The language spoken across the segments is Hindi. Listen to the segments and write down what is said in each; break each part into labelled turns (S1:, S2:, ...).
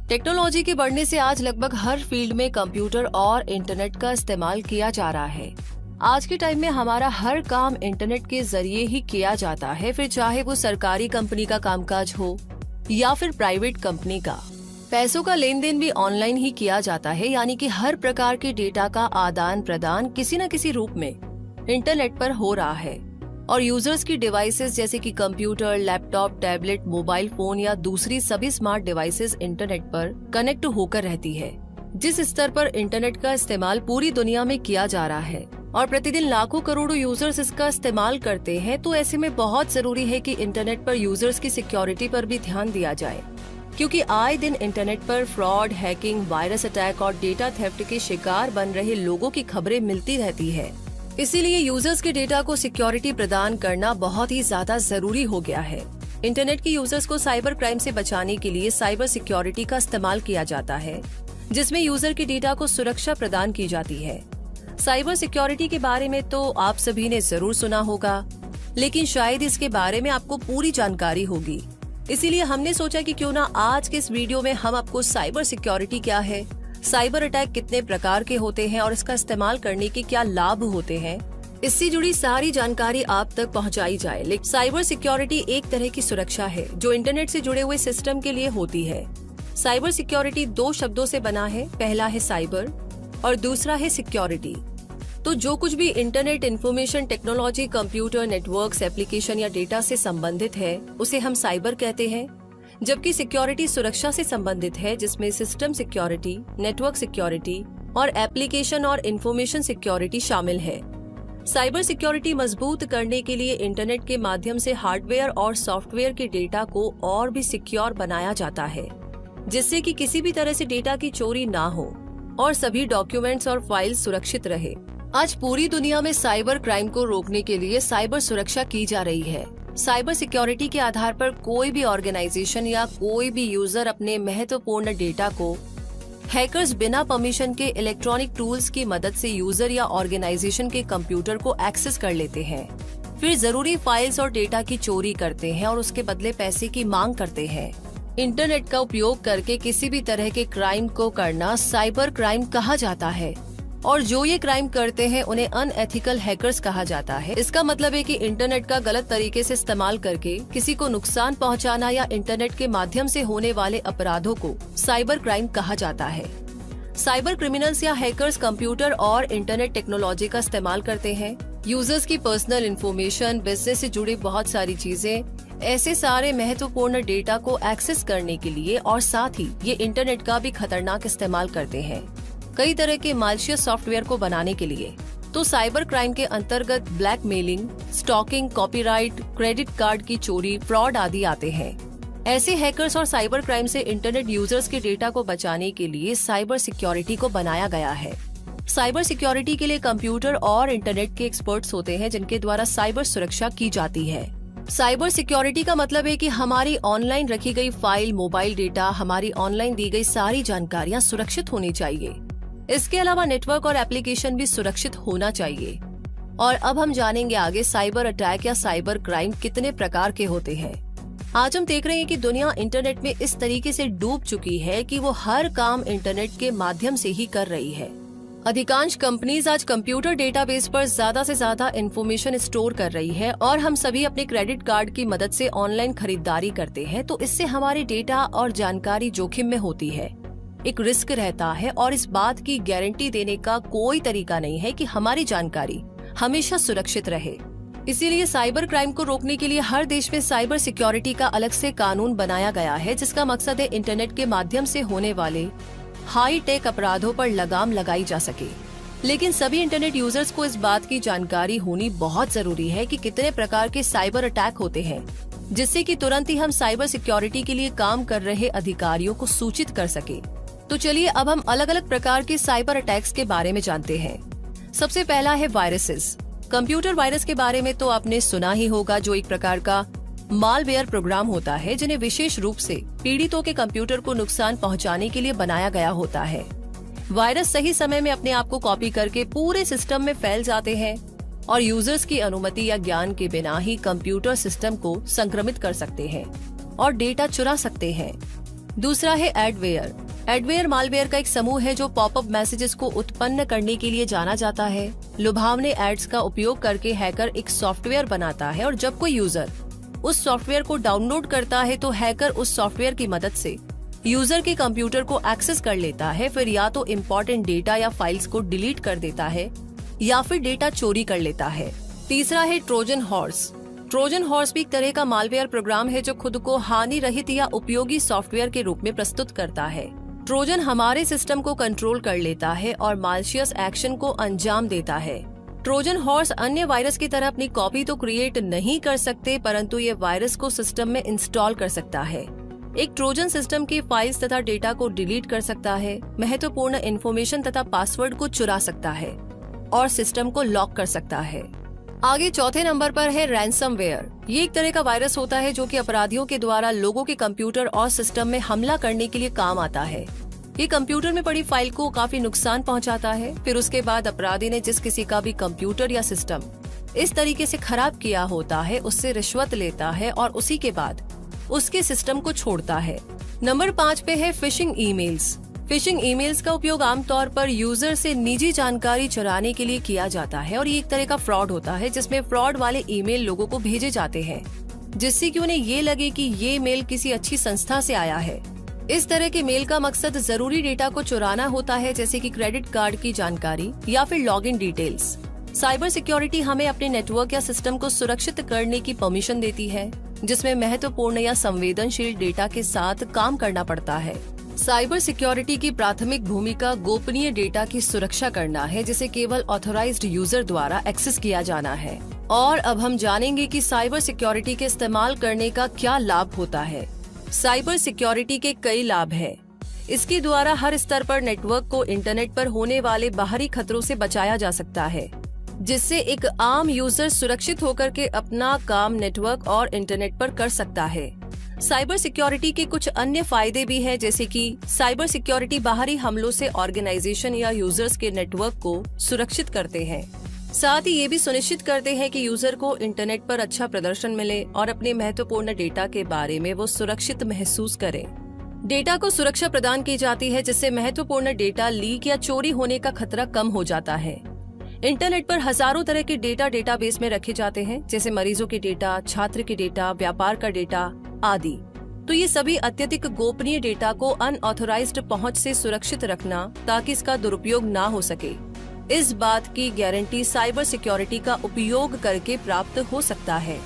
S1: टेक्नोलॉजी के बढ़ने से आज लगभग हर फील्ड में कंप्यूटर और इंटरनेट का इस्तेमाल किया जा रहा है। आज के टाइम में हमारा हर काम इंटरनेट के जरिए ही किया जाता है, फिर चाहे वो सरकारी कंपनी का कामकाज हो या फिर प्राइवेट कंपनी का। पैसों का लेन देन भी ऑनलाइन ही किया जाता है, यानी कि हर प्रकार के डेटा का आदान प्रदान किसी न किसी रूप में इंटरनेट पर हो रहा है। और यूजर्स की डिवाइसेस जैसे कि computer, laptop, tablet, mobile phone या दूसरी सभी स्मार्ट डिवाइसेस इंटरनेट पर कनेक्ट होकर रहती है। जिस स्तर पर इंटरनेट का इस्तेमाल पूरी दुनिया में किया जा रहा है और प्रतिदिन लाखों करोड़ों यूजर्स इसका इस्तेमाल करते हैं, तो ऐसे में बहुत जरूरी है कि इंटरनेट पर यूजर्स की सिक्योरिटी पर भी ध्यान दिया जाए, क्योंकि आए दिन इंटरनेट पर फ्रॉड, हैकिंग, वायरस अटैक और डेटा थेफ्ट के शिकार बन रहे लोगों की खबरें मिलती रहती है। इसीलिए यूजर्स के डेटा को सिक्योरिटी प्रदान करना बहुत ही ज्यादा जरूरी हो गया है। इंटरनेट के यूजर्स को साइबर क्राइम से बचाने के लिए साइबर सिक्योरिटी का इस्तेमाल किया जाता है, जिसमें यूजर के डेटा को सुरक्षा प्रदान की जाती है। साइबर सिक्योरिटी के बारे में तो आप सभी ने जरूर सुना होगा, लेकिन शायद इसके बारे में आपको पूरी जानकारी होगी। इसीलिए हमने सोचा कि क्यों ना आज के इस वीडियो में हम आपको साइबर सिक्योरिटी क्या है, साइबर अटैक कितने प्रकार के होते हैं और इसका इस्तेमाल करने के क्या लाभ होते हैं, इससे जुड़ी सारी जानकारी आप तक पहुंचाई जाए। लेकिन साइबर सिक्योरिटी एक तरह की सुरक्षा है जो इंटरनेट से जुड़े हुए सिस्टम के लिए होती है। साइबर सिक्योरिटी दो शब्दों से बना है, पहला है साइबर और दूसरा है सिक्योरिटी। तो जो कुछ भी internet, information technology, computer, networks, application या डेटा से संबंधित है, उसे हम साइबर कहते हैं। जबकि सिक्योरिटी सुरक्षा से संबंधित है, जिसमें सिस्टम सिक्योरिटी, नेटवर्क सिक्योरिटी और एप्लीकेशन और इंफॉर्मेशन सिक्योरिटी शामिल है। साइबर सिक्योरिटी मजबूत करने के लिए इंटरनेट के माध्यम से हार्डवेयर और सॉफ्टवेयर के डेटा को और भी सिक्योर बनाया जाता है, जिससे कि किसी भी तरह से डेटा की चोरी ना हो और सभी डॉक्यूमेंट्स और फाइल्स सुरक्षित रहे। आज पूरी दुनिया में साइबर क्राइम को रोकने के लिए साइबर सुरक्षा की जा रही है। साइबर सिक्योरिटी के आधार पर कोई भी ऑर्गेनाइजेशन या कोई भी यूजर अपने महत्वपूर्ण डेटा को हैकर्स बिना परमिशन के इलेक्ट्रॉनिक टूल्स की मदद से यूजर या ऑर्गेनाइजेशन के कंप्यूटर को एक्सेस कर लेते हैं, फिर जरूरी फाइल्स और डेटा की चोरी करते हैं और उसके बदले पैसे की मांग करते हैं। इंटरनेट का उपयोग करके किसी भी तरह के क्राइम को करना साइबर क्राइम कहा जाता है और जो ये क्राइम करते हैं उन्हें अनएथिकल हैकर्स कहा जाता है। इसका मतलब है कि इंटरनेट का गलत तरीके से इस्तेमाल करके किसी को नुकसान पहुंचाना या इंटरनेट के माध्यम से होने वाले अपराधों को साइबर क्राइम कहा जाता है। साइबर क्रिमिनल्स या हैकर्स कंप्यूटर और इंटरनेट टेक्नोलॉजी का इस्तेमाल करते हैं यूजर्स की पर्सनल इंफॉर्मेशन, बिजनेस से जुड़ी बहुत सारी चीजें, ऐसे सारे महत्वपूर्ण डेटा को एक्सेस करने के लिए, और साथ ही ये इंटरनेट का भी खतरनाक इस्तेमाल करते हैं कई तरह के मालिशियस सॉफ्टवेयर को बनाने के लिए। तो साइबर क्राइम के अंतर्गत blackmailing, stalking, copyright, credit card की चोरी, फ्रॉड आदि आते हैं। ऐसे हैकर्स और साइबर क्राइम से इंटरनेट यूजर्स के डेटा को बचाने के लिए साइबर सिक्योरिटी को बनाया गया है। साइबर सिक्योरिटी के लिए कंप्यूटर और इंटरनेट के एक्सपर्ट्स होते हैं, जिनके द्वारा साइबर सुरक्षा की जाती है। साइबर सिक्योरिटी का मतलब है कि हमारी ऑनलाइन रखी गई फाइल, मोबाइल डेटा, हमारी ऑनलाइन दी गई सारी जानकारियां सुरक्षित होनी चाहिए। इसके अलावा नेटवर्क और एप्लीकेशन भी सुरक्षित होना चाहिए। और अब हम जानेंगे आगे साइबर अटैक या साइबर क्राइम कितने प्रकार के होते हैं। आज हम देख रहे हैं कि दुनिया इंटरनेट में इस तरीके से डूब चुकी है कि वो हर काम इंटरनेट के माध्यम से ही कर रही है। अधिकांश कंपनीज आज कंप्यूटर डेटाबेस पर ज्यादा से ज्यादा इंफॉर्मेशन स्टोर कर रही है और हम सभी अपने क्रेडिट कार्ड की मदद से ऑनलाइन खरीदारी करते हैं, तो इससे हमारे डेटा और जानकारी जोखिम में होती है। एक रिस्क रहता है और इस बात की गारंटी देने का कोई तरीका नहीं है कि हमारी जानकारी हमेशा सुरक्षित रहे। इसीलिए साइबर क्राइम को रोकने के लिए हर देश में साइबर सिक्योरिटी का अलग से कानून बनाया गया है, जिसका मकसद है इंटरनेट के माध्यम से होने वाले हाई टेक अपराधों पर लगाम लगाई जा सके। लेकिन सभी इंटरनेट यूजर्स को इस बात की जानकारी होनी बहुत जरूरी है कि कितने प्रकार के साइबर अटैक होते हैं, जिससे कि तुरंत ही हम साइबर सिक्योरिटी के लिए काम कर रहे अधिकारियों को सूचित कर सके। तो चलिए अब हम अलग अलग प्रकार के साइबर अटैक्स के बारे में जानते हैं। सबसे पहला है वायरसेस। कंप्यूटर वायरस के बारे में तो आपने सुना ही होगा, जो एक प्रकार का मालवेयर प्रोग्राम होता है, जिन्हें विशेष रूप से पीड़ितों के कंप्यूटर को नुकसान पहुंचाने के लिए बनाया गया होता है। वायरस सही समय में अपने आप को कॉपी करके पूरे सिस्टम में फैल जाते हैं और यूजर्स की अनुमति या ज्ञान के बिना ही कंप्यूटर सिस्टम को संक्रमित कर सकते हैं और डेटा चुरा सकते हैं। दूसरा है एडवेयर। एडवेयर मालवेयर का एक समूह है जो पॉपअप मैसेजेस को उत्पन्न करने के लिए जाना जाता है। लुभावने एड्स का उपयोग करके हैकर एक सॉफ्टवेयर बनाता है और जब कोई यूजर उस सॉफ्टवेयर को डाउनलोड करता है तो हैकर उस सॉफ्टवेयर की मदद से यूजर के कंप्यूटर को एक्सेस कर लेता है। फिर या तो इम्पोर्टेंट डेटा या फाइल्स को डिलीट कर देता है या फिर डेटा चोरी कर लेता है। तीसरा है ट्रोजन हॉर्स। ट्रोजन हॉर्स भी एक तरह का मालवेयर प्रोग्राम है जो खुद को हानि रहित या उपयोगी सॉफ्टवेयर के रूप में प्रस्तुत करता है। ट्रोजन हमारे सिस्टम को कंट्रोल कर लेता है और मालिशियस एक्शन को अंजाम देता है। ट्रोजन हॉर्स अन्य वायरस की तरह अपनी कॉपी तो क्रिएट नहीं कर सकते, परंतु ये वायरस को सिस्टम में इंस्टॉल कर सकता है। एक ट्रोजन सिस्टम की फाइल्स तथा डेटा को डिलीट कर सकता है, महत्वपूर्ण इंफॉर्मेशन तथा पासवर्ड को चुरा सकता है और सिस्टम को लॉक कर सकता है। आगे चौथे नंबर पर है रैंसमवेयर। ये एक तरह का वायरस होता है जो कि अपराधियों के द्वारा लोगों के कंप्यूटर और सिस्टम में हमला करने के लिए काम आता है। ये कंप्यूटर में पड़ी फाइल को काफी नुकसान पहुंचाता है। फिर उसके बाद अपराधी ने जिस किसी का भी कंप्यूटर या सिस्टम इस तरीके से खराब किया होता है उससे रिश्वत लेता है और उसी के बाद उसके सिस्टम को छोड़ता है। नंबर 5 पे है फिशिंग ईमेल्स। फिशिंग ईमेल्स का उपयोग आमतौर पर यूजर से निजी जानकारी चुराने के लिए किया जाता है और ये एक तरह का फ्रॉड होता है जिसमें फ्रॉड वाले ईमेल लोगों को भेजे जाते हैं जिससे कि उन्हें ये लगे कि ये मेल किसी अच्छी संस्था से आया है। इस तरह के मेल का मकसद जरूरी डेटा को चुराना होता है, जैसे कि क्रेडिट कार्ड की जानकारी या फिर लॉगिन डिटेल्स। साइबर सिक्योरिटी हमें अपने नेटवर्क या सिस्टम को सुरक्षित करने की परमिशन देती है जिसमें महत्वपूर्ण या संवेदनशील डेटा के साथ काम करना पड़ता है। साइबर सिक्योरिटी की प्राथमिक भूमिका गोपनीय डेटा की सुरक्षा करना है जिसे केवल ऑथोराइज्ड यूजर द्वारा एक्सेस किया जाना है। और अब हम जानेंगे कि साइबर सिक्योरिटी के इस्तेमाल करने का क्या लाभ होता है। साइबर सिक्योरिटी के कई लाभ हैं। इसके द्वारा हर स्तर पर नेटवर्क को इंटरनेट पर होने वाले बाहरी खतरों से बचाया जा सकता है जिससे एक आम यूजर सुरक्षित होकर के अपना काम नेटवर्क और इंटरनेट पर कर सकता है। साइबर सिक्योरिटी के कुछ अन्य फायदे भी हैं, जैसे कि साइबर सिक्योरिटी बाहरी हमलों से ऑर्गेनाइजेशन या यूजर्स के नेटवर्क को सुरक्षित करते हैं। साथ ही ये भी सुनिश्चित करते हैं कि यूजर को इंटरनेट पर अच्छा प्रदर्शन मिले और अपने महत्वपूर्ण डेटा के बारे में वो सुरक्षित महसूस करें। डेटा को सुरक्षा प्रदान की जाती है जिससे महत्वपूर्ण डेटा लीक या चोरी होने का खतरा कम हो जाता है। इंटरनेट पर हजारों तरह के डेटा डेटाबेस में रखे जाते हैं, जैसे मरीजों के डेटा, छात्र के डेटा, व्यापार का डेटा आदि। तो ये सभी अत्यधिक गोपनीय डेटा को अनऑथोराइज्ड पहुंच से सुरक्षित रखना ताकि इसका दुरुपयोग ना हो सके, इस बात की गारंटी साइबर सिक्योरिटी का उपयोग करके प्राप्त हो सकता है।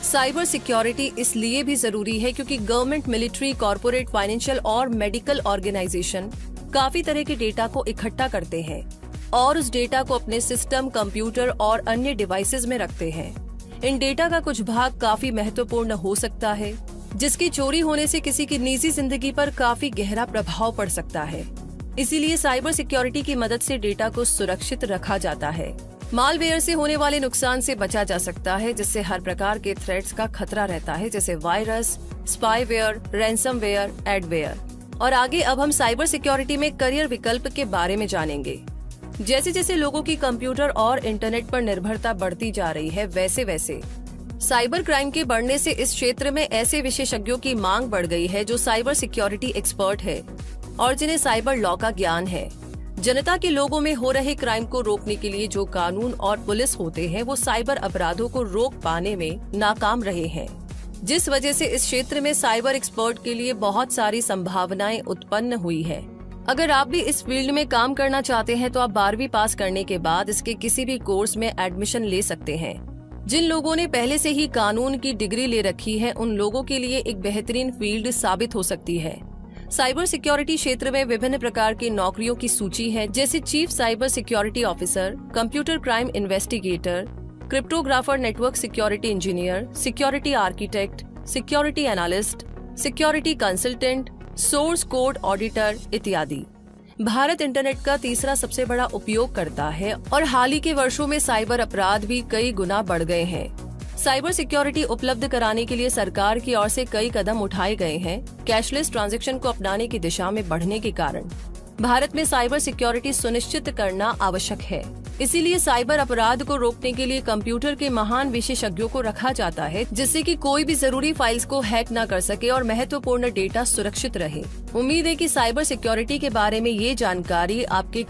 S1: साइबर सिक्योरिटी इसलिए भी जरूरी है क्योंकि गवर्नमेंट, मिलिट्री, कॉर्पोरेट, फाइनेंशियल और मेडिकल ऑर्गेनाइजेशन काफी तरह के डेटा को इकट्ठा करते हैं और उस डेटा को अपने सिस्टम, कंप्यूटर और अन्य डिवाइसेस में रखते हैं। इन डेटा का कुछ भाग काफी महत्वपूर्ण हो सकता है जिसकी चोरी होने से किसी की निजी जिंदगी पर काफी गहरा प्रभाव पड़ सकता है। इसीलिए साइबर सिक्योरिटी की मदद से डेटा को सुरक्षित रखा जाता है। मालवेयर से होने वाले नुकसान से बचा जा सकता है जिससे हर प्रकार के थ्रेट्स का खतरा रहता है, जैसे वायरस, स्पाईवेयर, रैंसमवेयर, एडवेयर। और आगे अब हम साइबर सिक्योरिटी में करियर विकल्प के बारे में जानेंगे। जैसे जैसे लोगों की कंप्यूटर और इंटरनेट पर निर्भरता बढ़ती जा रही है, वैसे वैसे साइबर क्राइम के बढ़ने से इस क्षेत्र में ऐसे विशेषज्ञों की मांग बढ़ गई है जो साइबर सिक्योरिटी एक्सपर्ट है और जिन्हें साइबर लॉ का ज्ञान है। जनता के लोगों में हो रहे क्राइम को रोकने के लिए जो कानून और पुलिस होते हैं वो साइबर अपराधों को रोक पाने में नाकाम रहे हैं, जिस वजह से इस क्षेत्र में साइबर एक्सपर्ट के लिए बहुत सारी संभावनाएं उत्पन्न हुई है। अगर आप भी इस फील्ड में काम करना चाहते हैं तो आप 12वीं पास करने के बाद इसके किसी भी कोर्स में एडमिशन ले सकते हैं। जिन लोगों ने पहले से ही कानून की डिग्री ले रखी है उन लोगों के लिए एक बेहतरीन फील्ड साबित हो सकती है। साइबर सिक्योरिटी क्षेत्र में विभिन्न प्रकार की नौकरियों की सूची है, जैसे chief cyber security officer, computer crime investigator, cryptographer, network security engineer, security architect, security analyst, security consultant, source code auditor इत्यादि। भारत इंटरनेट का तीसरा सबसे बड़ा उपयोगकर्ता है और हाल ही के वर्षों में साइबर अपराध भी कई गुना बढ़ गए हैं। साइबर सिक्योरिटी उपलब्ध कराने के लिए सरकार की ओर से कई कदम उठाए गए हैं। कैशलेस ट्रांजैक्शन को अपनाने की दिशा में बढ़ने के कारण भारत में साइबर सिक्योरिटी सुनिश्चित करना आवश्यक है। इसीलिए साइबर अपराध को रोकने के लिए कंप्यूटर के महान विशेषज्ञों को रखा जाता है, जिससे कि कोई भी जरूरी फाइल्स को हैक न कर सके और महत्वपूर्ण डेटा सुरक्षित रहे। उम्मीद है कि साइबर सिक्योरिटी के बारे में ये जानकारी आपके